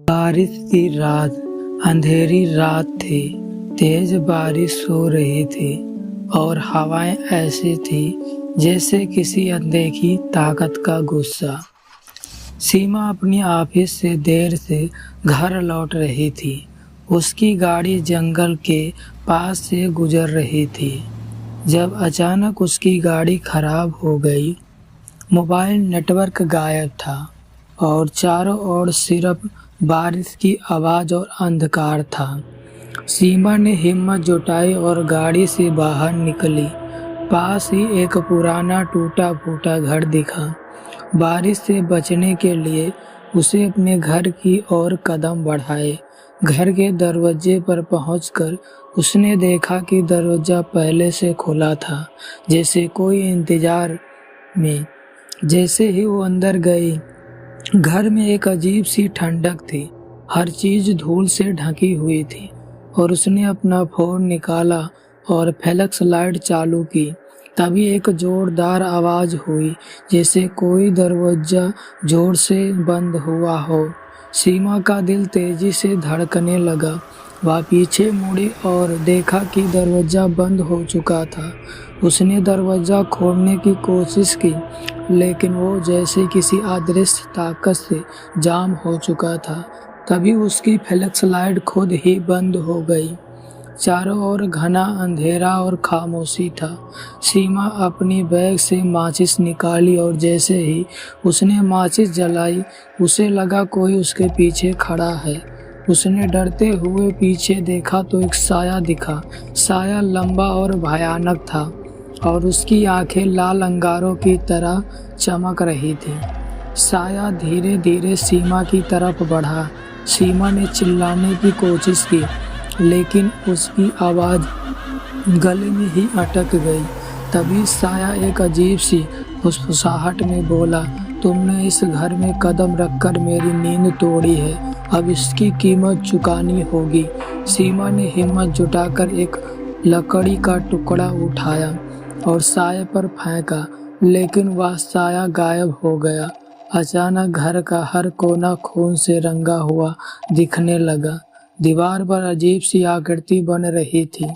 बारिश की रात, अंधेरी रात थी। तेज बारिश हो रही थी और हवाएं ऐसी थी जैसे किसी अनदेखी ताकत का गुस्सा। सीमा अपनी ऑफिस से देर से घर लौट रही थी। उसकी गाड़ी जंगल के पास से गुजर रही थी जब अचानक उसकी गाड़ी खराब हो गई। मोबाइल नेटवर्क गायब था और चारों ओर सिर्फ बारिश की आवाज़ और अंधकार था। सीमा ने हिम्मत जुटाई और गाड़ी से बाहर निकली। पास ही एक पुराना टूटा-फूटा घर दिखा। बारिश से बचने के लिए उसे अपने घर की ओर कदम बढ़ाए। घर के दरवाजे पर पहुंचकर उसने देखा कि दरवाजा पहले से खुला था, जैसे कोई इंतजार में। जैसे ही वो अंदर गई, घर में एक अजीब सी ठंडक थी। हर चीज धूल से ढकी हुई थी और उसने अपना फोन निकाला और फ्लैश लाइट चालू की। तभी एक जोरदार आवाज हुई, जैसे कोई दरवाजा जोर से बंद हुआ हो। सीमा का दिल तेजी से धड़कने लगा। वह पीछे मुड़ी और देखा कि दरवाजा बंद हो चुका था। उसने दरवाजा खोलने की कोशिश की, लेकिन वो जैसे किसी अदृश्य ताकत से जाम हो चुका था। तभी उसकी फ्लैश लाइट खुद ही बंद हो गई। चारों ओर घना अंधेरा और खामोशी था। सीमा अपनी बैग से माचिस निकाली और जैसे ही उसने माचिस जलाई, उसे लगा कोई उसके पीछे खड़ा है। उसने डरते हुए पीछे देखा तो एक साया दिखा। साया लंबा और भयानक था और उसकी आंखें लाल अंगारों की तरह चमक रही थी। साया धीरे धीरे सीमा की तरफ बढ़ा। सीमा ने चिल्लाने की कोशिश की, लेकिन उसकी आवाज़ गले में ही अटक गई। तभी साया एक अजीब सी फुसफुसाहट में बोला, तुमने इस घर में कदम रखकर मेरी नींद तोड़ी है, अब इसकी कीमत चुकानी होगी। सीमा ने हिम्मत जुटाकर एक लकड़ी का टुकड़ा उठाया और साये पर फेंका, लेकिन वह साया गायब हो गया। अचानक घर का हर कोना खून से रंगा हुआ दिखने लगा। दीवार पर अजीब सी आकृति बन रही थी।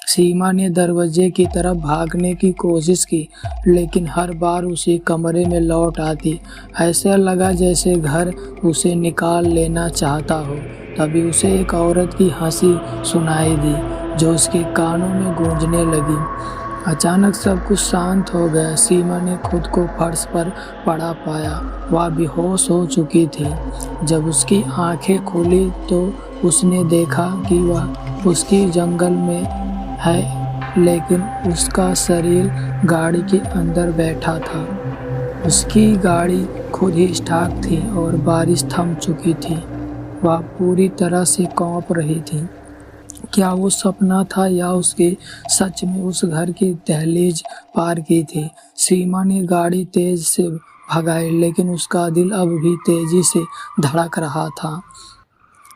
सीमा ने दरवाजे की तरफ भागने की कोशिश की, लेकिन हर बार उसी कमरे में लौट आती। ऐसा लगा जैसे घर उसे निकाल लेना चाहता हो। तभी उसे एक औरत की हंसी सुनाई दी, जो उसके कानों में गूंजने लगी। अचानक सब कुछ शांत हो गया। सीमा ने खुद को फर्श पर पड़ा पाया। वह बेहोश हो चुकी थी। जब उसकी आंखें खुली तो उसने देखा कि वह उसकी जंगल में है, लेकिन उसका शरीर गाड़ी के अंदर बैठा था। उसकी गाड़ी खुद ही स्टार्ट थी और बारिश थम चुकी थी। वह पूरी तरह से कांप रही थी। क्या वो सपना था या उसके सच में उस घर की दहलीज पार की थी? सीमा ने गाड़ी तेज से भगाई, लेकिन उसका दिल अब भी तेजी से धड़क रहा था।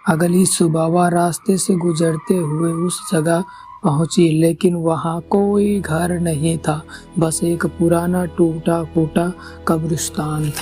अगली सुबह वह रास्ते से गुजरते हुए उस जगह पहुंची, लेकिन वहां कोई घर नहीं था, बस एक पुराना टूटा फूटा कब्रिस्तान था।